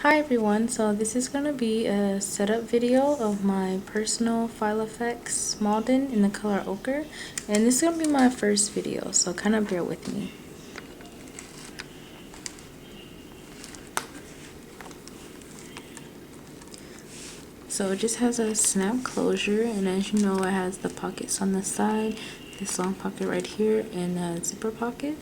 Hi everyone, so this is going to be a setup video of my personal file effects Malden in the color Ochre, and this is going to be my first video, so kind of bear with me. So it just has a snap closure, and as you know it has the pockets on the side, this long pocket right here, and a zipper pocket.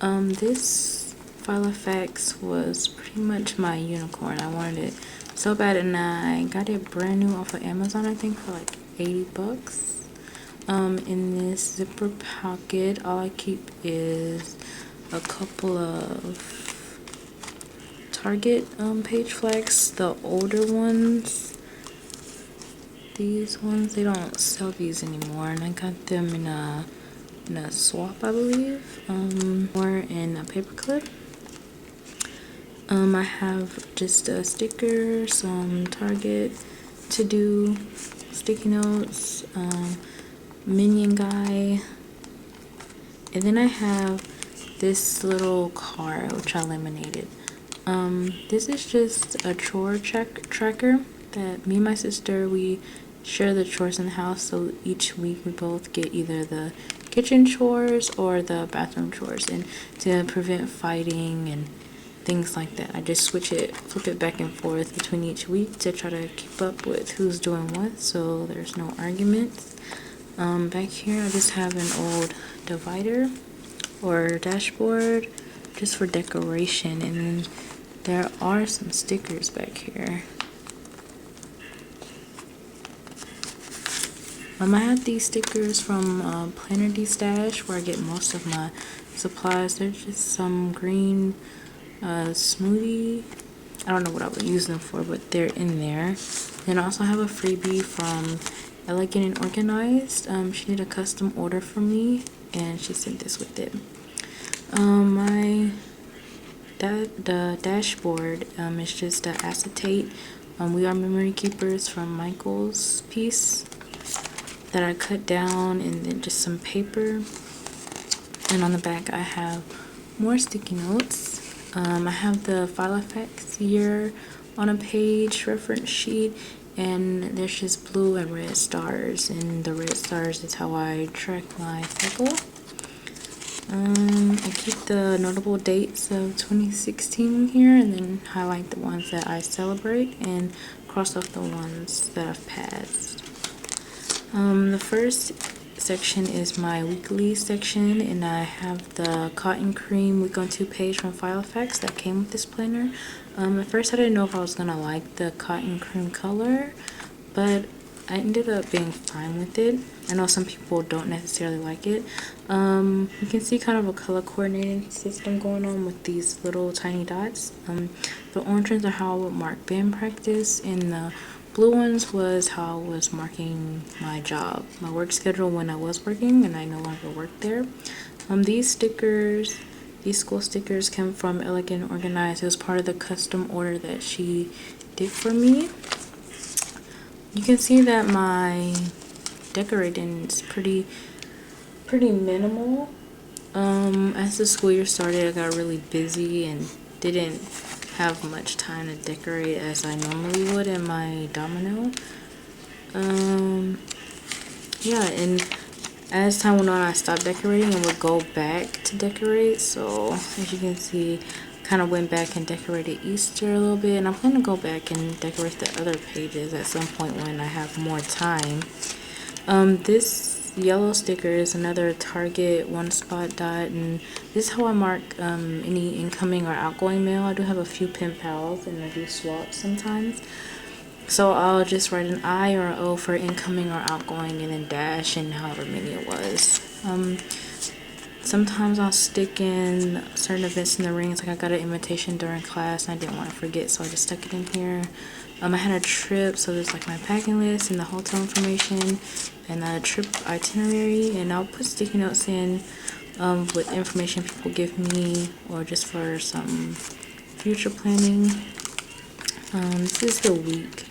This file effects was pretty much my unicorn. I wanted it so bad, and I got it brand new off of Amazon, I think for like 80 bucks. In this zipper pocket, all I keep is a couple of Target page flags, the older ones. These ones, they don't sell these anymore, and I got them in a swap, I believe, or in a paper clip. I have just a sticker, some Target to-do sticky notes, minion guy, and then I have this little card which I laminated. This is just a chore tracker that me and my sister, we share the chores in the house, so each week we both get either the kitchen chores or the bathroom chores, and to prevent fighting and things like that, I just flip it back and forth between each week to try to keep up with who's doing what, so there's no arguments. Back here I just have an old divider or dashboard just for decoration, and then there are some stickers back here. I have these stickers from Planner D Stash, where I get most of my supplies. They're just some green smoothie. I don't know what I would use them for, but they're in there. Then I also have a freebie from Elegant and Organized. She did a custom order for me, and she sent this with it. The dashboard is just acetate. We Are Memory Keepers from Michael's piece that I cut down, and then just some paper. And on the back I have more sticky notes. I have the file effects year on a page reference sheet, and there's just blue and red stars, and the red stars is how I track my cycle. I keep the notable dates of 2016 here, and then highlight the ones that I celebrate and cross off the ones that I've passed. The first section is my weekly section, and I have the cotton cream week on 2 page from File Effects that came with this planner. At first I didn't know if I was gonna like the cotton cream color, but I ended up being fine with it. I know some people don't necessarily like it. You can see kind of a color coordinating system going on with these little tiny dots. The orange ones are how I would mark band practice, and the blue ones was how I was marking my job, my work schedule when I was working and I no longer work there. These stickers, these school stickers came from Elegant Organized. It was part of the custom order that she did for me. You can see that my decorating is pretty minimal. As the school year started, I got really busy and didn't have much time to decorate as I normally would in my domino. Yeah, and as time went on, I stopped decorating and would go back to decorate. So as you can see, kind of went back and decorated Easter a little bit, and I'm going to go back and decorate the other pages at some point when I have more time. This yellow sticker is another Target one spot dot, and this is how I mark any incoming or outgoing mail. I do have a few pen pals, and I do swaps sometimes, so I'll just write an I or an O for incoming or outgoing, and then dash and however many it was. Sometimes I'll stick in certain events in the rings, like I got an invitation during class and I didn't want to forget, so I just stuck it in here. I had a trip, so there's like my packing list and the hotel information and a trip itinerary, and I'll put sticky notes in with information people give me or just for some future planning. This is the week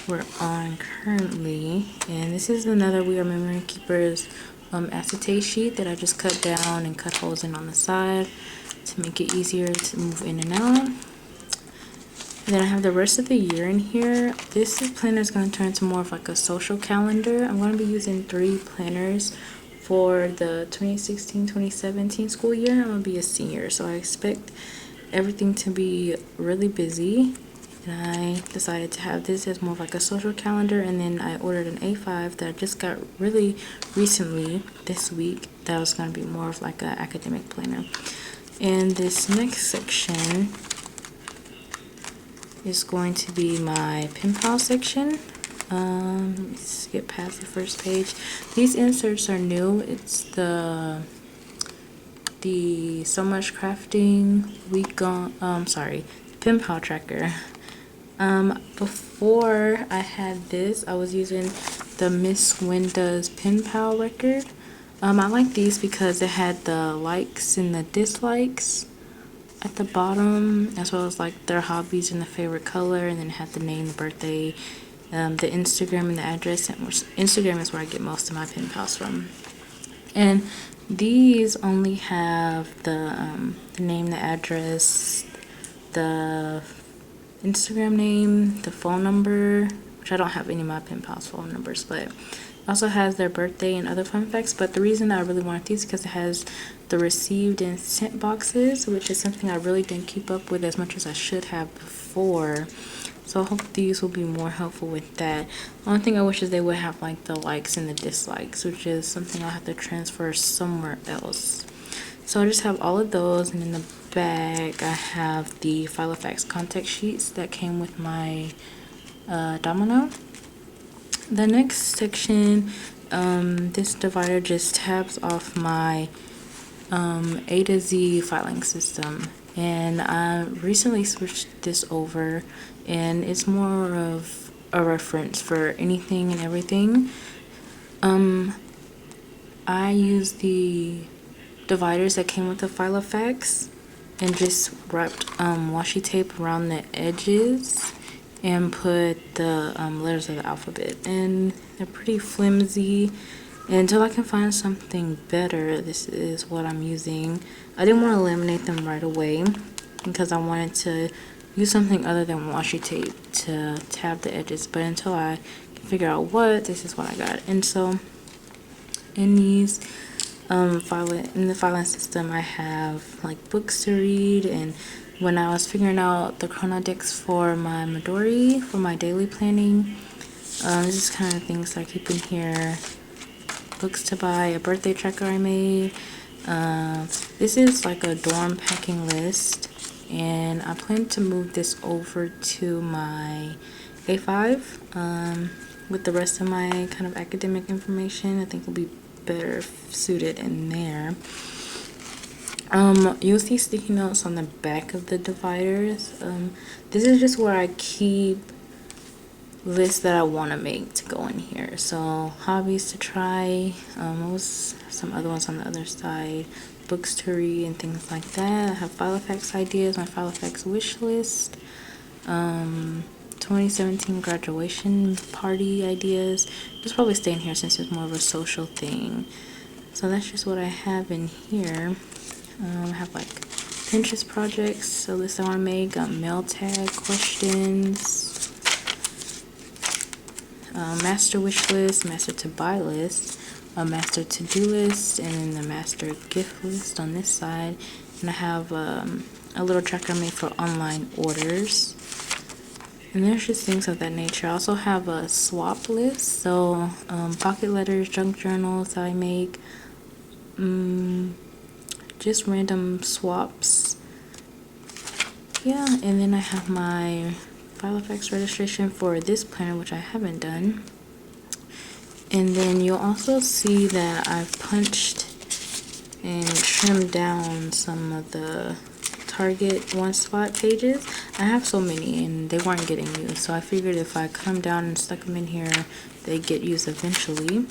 we're on currently, and this is another We Are Memory Keepers acetate sheet that I just cut down and cut holes in on the side to make it easier to move in and out. And then I have the rest of the year in here. This planner is going to turn into more of like a social calendar. I'm going to be using 3 planners for the 2016-2017 school year. I'm going to be a senior, so I expect everything to be really busy. And I decided to have this as more of like a social calendar, and then I ordered an A5 that I just got really recently this week that was going to be more of like an academic planner. And this next section is going to be my pen pal section. Let me skip past the first page. These inserts are new. It's the So Much Crafting week on pen pal tracker. Before I had this, I was using the Miss Winda's pen pal record. I like these because it had the likes and the dislikes at the bottom, as well as like their hobbies and the favorite color, and then it had the name, the birthday, the Instagram, and the address. And Instagram is where I get most of my pen pals from. And these only have the name, the address, the Instagram name, the phone number, which I don't have any of my pen pals' phone numbers, but also has their birthday and other fun facts. But the reason I really wanted these is because it has the received and sent boxes, which is something I really didn't keep up with as much as I should have before. So I hope these will be more helpful with that. The only thing I wish is they would have like the likes and the dislikes, which is something I'll have to transfer somewhere else. So I just have all of those, and in the bag I have the Filofax contact sheets that came with my domino. The next section, this divider just tabs off my A to Z filing system, and I recently switched this over, and it's more of a reference for anything and everything. I use the dividers that came with the Filofax and just wrapped washi tape around the edges and put the letters of the alphabet, and they're pretty flimsy. And until I can find something better, this is what I'm using. I didn't want to laminate them right away because I wanted to use something other than washi tape to tab the edges, but until I can figure out what, this is what I got. And so in these in the filing system, I have like books to read, and when I was figuring out the chronodex for my Midori for my daily planning, this is kind of things I keep in here. Books to buy, a birthday tracker I made. This is like a dorm packing list, and I plan to move this over to my A5 with the rest of my kind of academic information. I think will be better suited in there. You'll see sticky notes on the back of the dividers. This is just where I keep lists that I want to make to go in here. So hobbies to try, what was some other ones on the other side, books to read and things like that. I have Filofax ideas, my Filofax wish list, 2017 graduation party ideas. Just probably stay in here since it's more of a social thing. So that's just what I have in here. I have like Pinterest projects, a list I want to make, mail tag questions, master wish list, master to buy list, a master to-do list, and then the master gift list on this side. And I have a little tracker I made for online orders. And there's just things of that nature. I also have a swap list, so pocket letters, junk journals that I make, just random swaps. Yeah, and then I have my Filofax registration for this planner, which I haven't done. And then you'll also see that I've punched and trimmed down some of the Target one spot pages. I have so many and they weren't getting used, so I figured if I cut them down and stuck them in here, they'd get used eventually.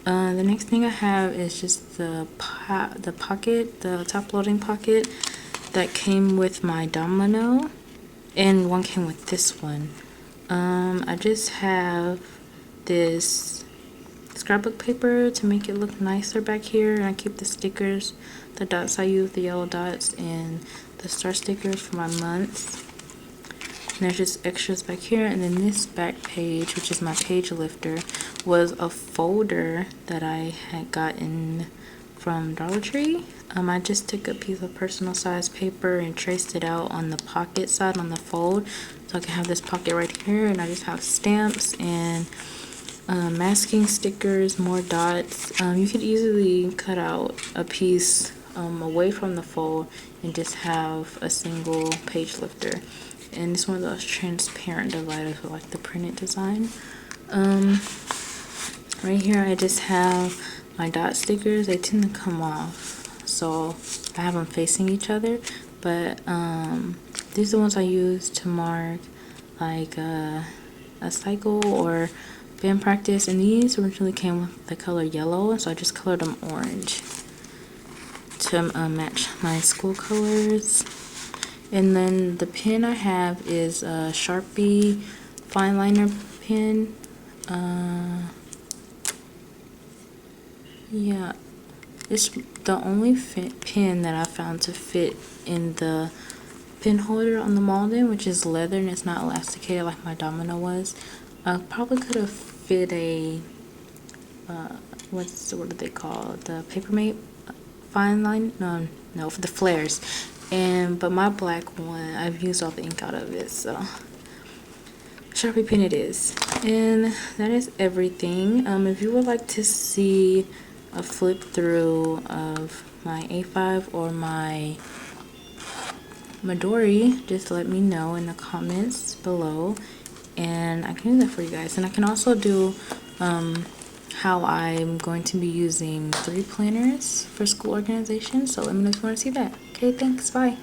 The next thing I have is just the pocket, the top loading pocket that came with my domino, and one came with this one. I just have this scrapbook paper to make it look nicer back here, and I keep the stickers, the dots I use, the yellow dots, and the star stickers for my months. there's just extras back here. And then this back page, which is my page lifter, was a folder that I had gotten from Dollar Tree. I just took a piece of personal size paper and traced it out on the pocket side on the fold, so I can have this pocket right here. And I just have stamps and masking stickers, more dots. You could easily cut out a piece away from the fold and just have a single page lifter. And it's one of those transparent dividers with like the printed design. Right here I just have my dot stickers. They tend to come off, so I have them facing each other, but these are the ones I use to mark like a cycle or band practice. And these originally came with the color yellow, so I just colored them orange to match my school colors. And then the pen I have is a Sharpie fine liner pen. Yeah, it's the only pen that I found to fit in the pen holder on the Malden, which is leather and it's not elasticated like my Domino was. I probably could have fit a what do they call it? The Papermate fine line? No, for the flares. But my black one, I've used all the ink out of it, so Sharpie pen it is. And that is everything. If you would like to see a flip through of my A5 or my Midori, just let me know in the comments below and I can do that for you guys. And I can also do how I'm going to be using 3 planners for school organization, so let me know if you want to see that. Okay, thanks, bye.